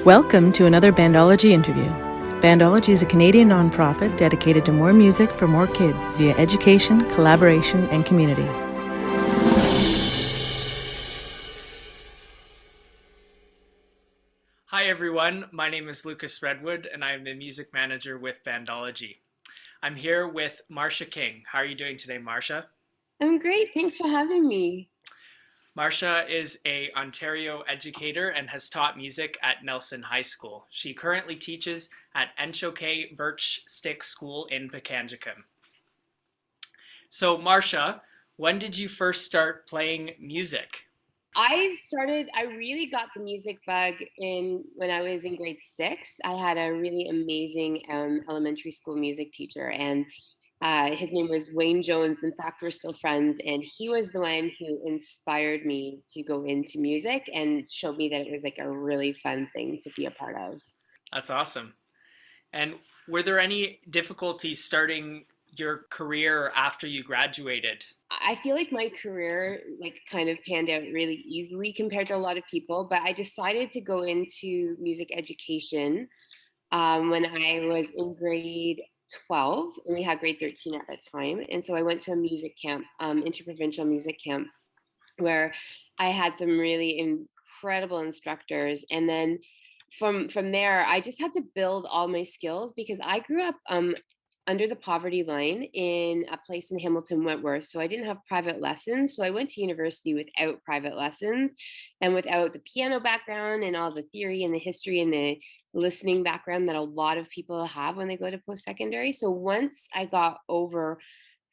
Welcome to another Bandology interview. Bandology is a Canadian nonprofit dedicated to more music for more kids via education, collaboration, and community. Hi everyone, my name is Lucas Redwood and I'm the music manager with Bandology. I'm here with Marsha King. How are you doing today, Marsha? I'm great. Thanks for having me. Marsha is an Ontario educator and has taught music at Nelson High School. She currently teaches at Enchoke Birch Stick School in Pikangikum. So Marsha, when did you first start playing music? I really got the music bug when I was in grade 6. I had a really amazing elementary school music teacher, and his name was Wayne Jones. In fact, we're still friends, and he was the one who inspired me to go into music and showed me that it was like a really fun thing to be a part of. That's awesome. And were there any difficulties starting your career after you graduated? I feel like my career kind of panned out really easily compared to a lot of people, but I decided to go into music education when I was in grade 12, and we had grade 13 at that time. And so I went to a music camp, interprovincial music camp, where I had some really incredible instructors. And then from there, I just had to build all my skills because I grew up under the poverty line in a place in Hamilton, Wentworth. So I didn't have private lessons. So I went to university without private lessons and without the piano background and all the theory and the history and the listening background that a lot of people have when they go to post-secondary. So once I got over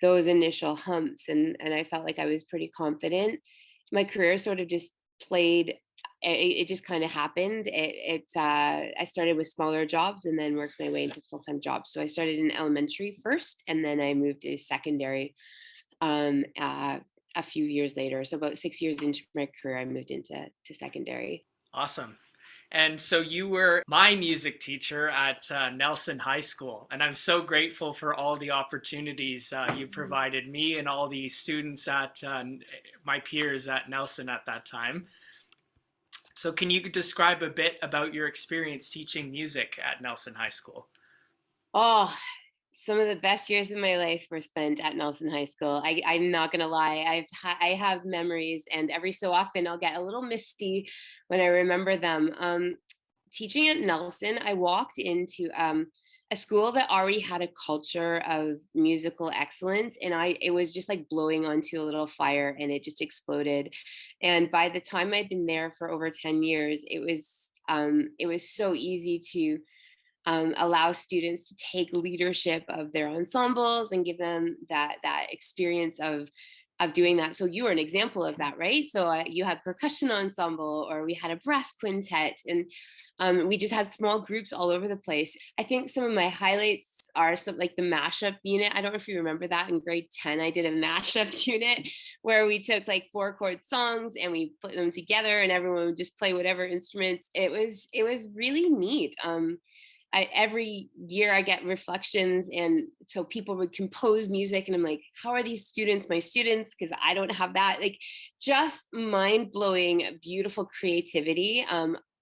those initial humps and I felt like I was pretty confident, my career sort of just played it just kind of happened. I started with smaller jobs and then worked my way into full-time jobs. So I started in elementary first, and then I moved to secondary a few years later. So about 6 years into my career, I moved into secondary. Awesome. And so you were my music teacher at Nelson High School, and I'm so grateful for all the opportunities you provided me and all the students at my peers at Nelson at that time. So can you describe a bit about your experience teaching music at Nelson High School? Oh, some of the best years of my life were spent at Nelson High School. I'm not gonna lie. I have memories, and every so often I'll get a little misty when I remember them. Teaching at Nelson, I walked into a school that already had a culture of musical excellence, and it was just like blowing onto a little fire, and it just exploded. And by the time I'd been there for over 10 years, it was so easy to allow students to take leadership of their ensembles and give them that experience of doing that. So you were an example of that, right? So you had percussion ensemble, or we had a brass quintet, and we just had small groups all over the place. I think some of my highlights are some like the mashup unit. I don't know if you remember that. In grade 10, I did a mashup unit where we took like 4-chord songs and we put them together, and everyone would just play whatever instruments. It was really neat. Every year I get reflections, and so people would compose music, and I'm like, how are these students my students? Because I don't have that. Like, just mind-blowing, beautiful creativity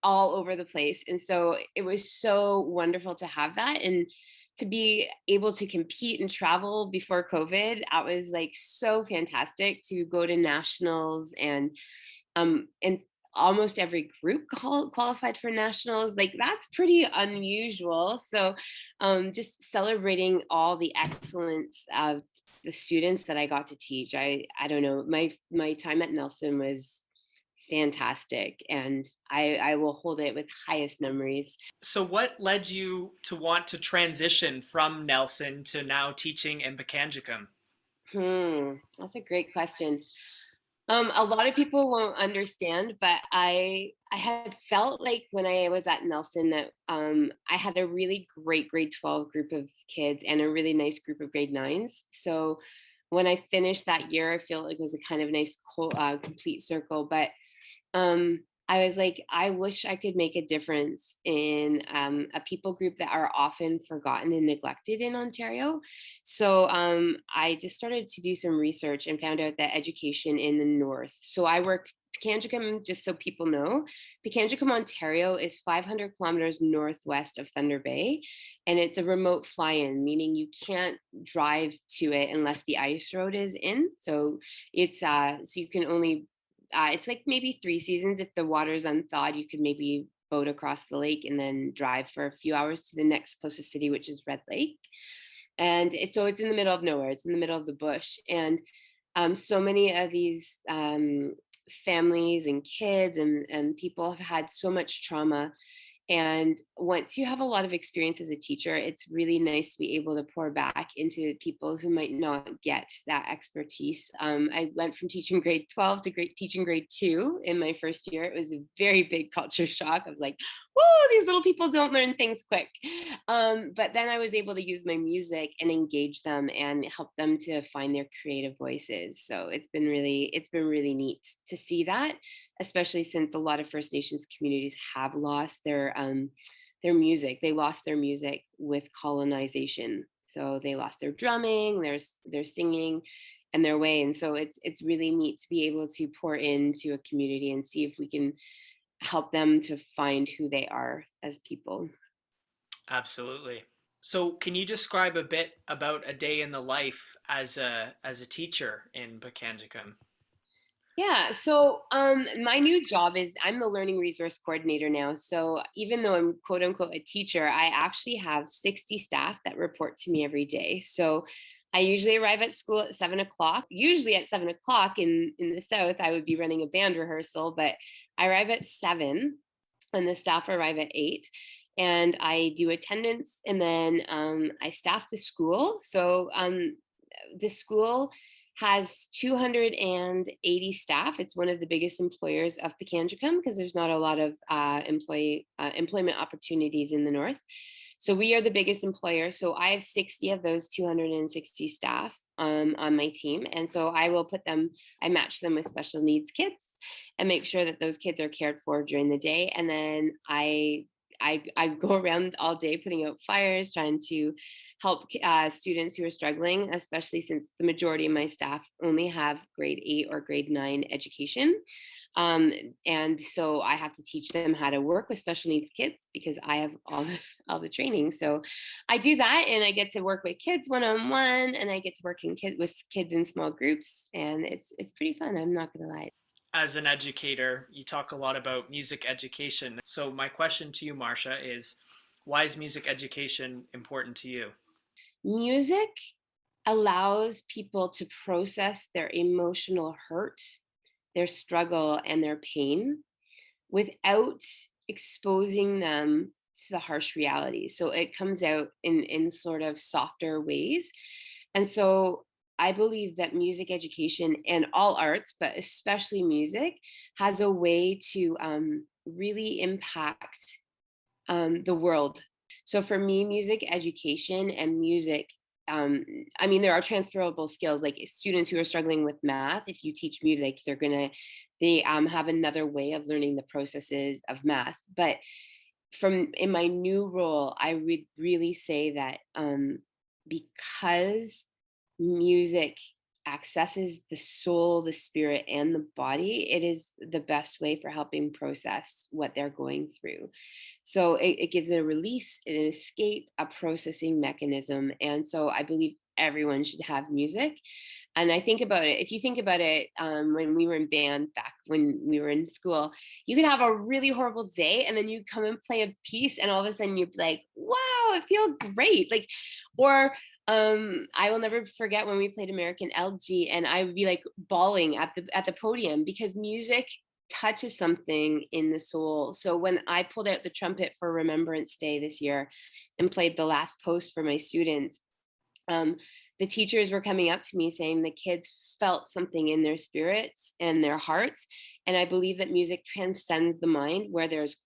all over the place. And so it was so wonderful to have that, and to be able to compete and travel before COVID. That was like so fantastic to go to nationals, and almost every group qualified for nationals. Like, that's pretty unusual. So just celebrating all the excellence of the students that I got to teach. I don't know, my time at Nelson was fantastic, and I will hold it with highest memories. So what led you to want to transition from Nelson to now teaching in Pikangikum? That's a great question. A lot of people won't understand, but I had felt like when I was at Nelson that I had a really great grade 12 group of kids and a really nice group of grade 9s. So when I finished that year, I feel like it was a kind of nice complete circle. But I was like, I wish I could make a difference in a people group that are often forgotten and neglected in Ontario. So I just started to do some research and found out that education in the north. So I work Pikangikum, just so people know, Pikangikum, Ontario is 500 kilometers northwest of Thunder Bay, and it's a remote fly-in, meaning you can't drive to it unless the ice road is in. So it's so you can only it's like maybe 3 seasons. If the water's unthawed, you could maybe boat across the lake and then drive for a few hours to the next closest city, which is Red Lake. And so it's in the middle of nowhere. It's in the middle of the bush. And so many of these families and kids and people have had so much trauma. And once you have a lot of experience as a teacher, it's really nice to be able to pour back into people who might not get that expertise. I went from teaching grade 12 to teaching grade 2 in my first year. It was a very big culture shock. I was like, whoa, these little people don't learn things quick. But then I was able to use my music and engage them and help them to find their creative voices. So it's been really neat to see that, especially since a lot of First Nations communities have lost their music. They lost their music with colonization. So they lost their drumming, their singing, and their way. And so it's really neat to be able to pour into a community and see if we can help them to find who they are as people. Absolutely. So can you describe a bit about a day in the life as a teacher in Pikangikum? Yeah, so my new job is I'm the learning resource coordinator now. So even though I'm quote unquote a teacher, I actually have 60 staff that report to me every day. So I usually arrive at school at 7 o'clock. Usually at 7 o'clock in the South, I would be running a band rehearsal, but I arrive at 7 and the staff arrive at 8. And I do attendance, and then I staff the school. So the school has 280 staff. It's one of the biggest employers of Pikangikum because there's not a lot of employment opportunities in the north. So we are the biggest employer. So I have 60 of those 260 staff on my team. And so I match them with special needs kids and make sure that those kids are cared for during the day. And then I go around all day putting out fires, trying to help students who are struggling, especially since the majority of my staff only have grade 8 or grade 9 education. And so I have to teach them how to work with special needs kids because I have all the training. So I do that, and I get to work with kids one-on-one, and I get to work with kids in small groups, and it's pretty fun. I'm not gonna lie. As an educator, you talk a lot about music education. So my question to you, Marsha, is why is music education important to you? Music allows people to process their emotional hurt, their struggle, and their pain without exposing them to the harsh reality. So it comes out in sort of softer ways. And so I believe that music education and all arts, but especially music, has a way to really impact the world. So for me, music education and music, I mean, there are transferable skills, like students who are struggling with math. If you teach music, they have another way of learning the processes of math. But in my new role, I would really say that because music accesses the soul, the spirit, and the body, it is the best way for helping process what they're going through. So it gives it a release, an escape, a processing mechanism. And so I believe everyone should have music. And I think about it, if you think about it, when we were in band back when we were in school, you could have a really horrible day and then you come and play a piece and all of a sudden you'd be like, wow, it feels great. Like, or I will never forget when we played American LG and I would be like bawling at the podium because music touches something in the soul. So when I pulled out the trumpet for Remembrance Day this year and played the last post for my students, the teachers were coming up to me saying the kids felt something in their spirits and their hearts. And I believe that music transcends the mind. Where there's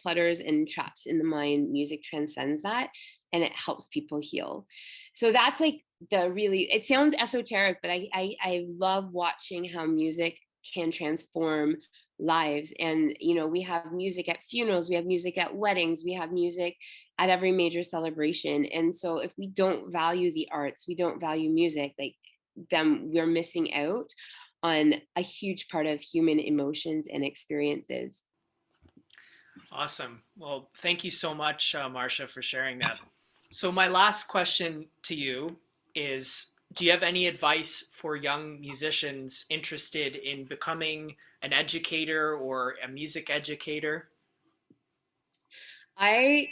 clutters and traps in the mind, music transcends that and it helps people heal. So that's like it sounds esoteric, but I love watching how music can transform lives. And, we have music at funerals, we have music at weddings, we have music at every major celebration. And so if we don't value the arts, we don't value music, like, then we're missing out on a huge part of human emotions and experiences. Awesome. Well, thank you so much, Marsha, for sharing that. So my last question to you is, do you have any advice for young musicians interested in becoming an educator or a music educator? I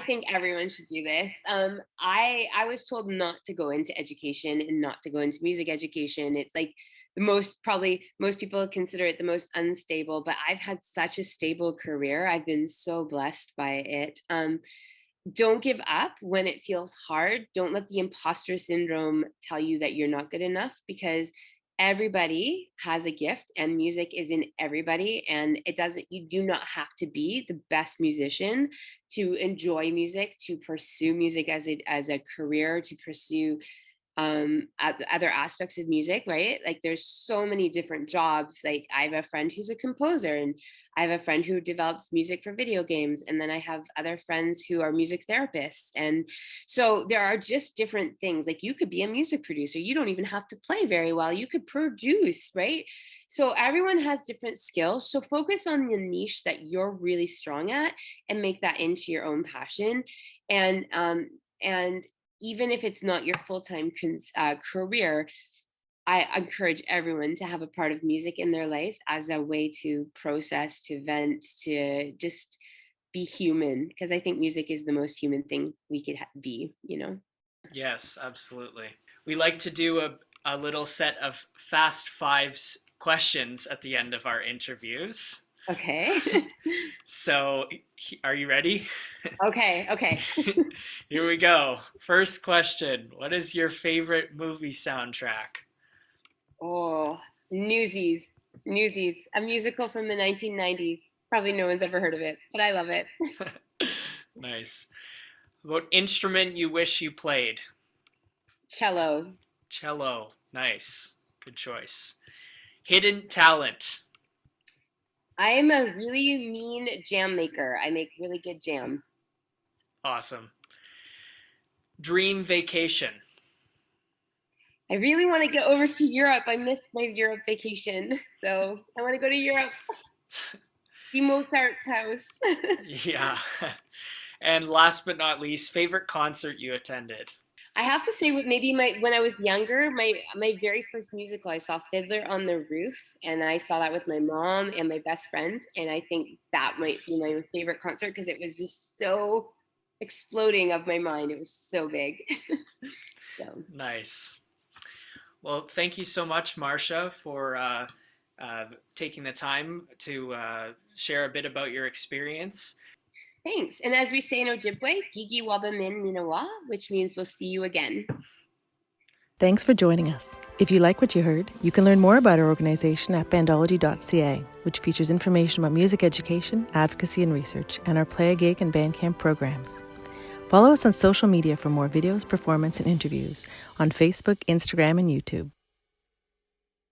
think everyone should do this. I was told not to go into education and not to go into music education. It's like probably most people consider it the most unstable, but I've had such a stable career. I've been so blessed by it. Don't give up when it feels hard. Don't let the imposter syndrome tell you that you're not good enough, because everybody has a gift and music is in everybody. And you do not have to be the best musician to enjoy music, to pursue music as a career, to pursue other aspects of music, right? Like, there's so many different jobs. Like, I have a friend who's a composer, and I have a friend who develops music for video games, and then I have other friends who are music therapists. And so there are just different things. Like, you could be a music producer, you don't even have to play very well, you could produce, right? So everyone has different skills, so focus on the niche that you're really strong at and make that into your own passion. And even if it's not your full-time career, I encourage everyone to have a part of music in their life as a way to process, to vent, to just be human, because I think music is the most human thing we could be. Yes, absolutely. We like to do a little set of fast fives questions at the end of our interviews. Okay. So, are you ready? Okay. Here we go. First question. What is your favorite movie soundtrack? Oh, Newsies. Newsies, a musical from the 1990s. Probably no one's ever heard of it, but I love it. Nice. What instrument you wish you played? Cello. Cello. Nice. Good choice. Hidden talent. I am a really mean jam maker. I make really good jam. Awesome. Dream vacation. I really want to get over to Europe. I missed my Europe vacation. So I want to go to Europe. See Mozart's house. Yeah. And last but not least, favorite concert you attended? I have to say, maybe when I was younger, my very first musical, I saw Fiddler on the Roof, and I saw that with my mom and my best friend, and I think that might be my favorite concert because it was just so exploding of my mind. It was so big. So. Nice. Well, thank you so much, Marsha, for taking the time to share a bit about your experience. Thanks. And as we say in Ojibwe, Gigi Wabamin Minawa, which means we'll see you again. Thanks for joining us. If you like what you heard, you can learn more about our organization at bandology.ca, which features information about music education, advocacy and research, and our Play a Gig and Bandcamp programs. Follow us on social media for more videos, performance, and interviews on Facebook, Instagram, and YouTube.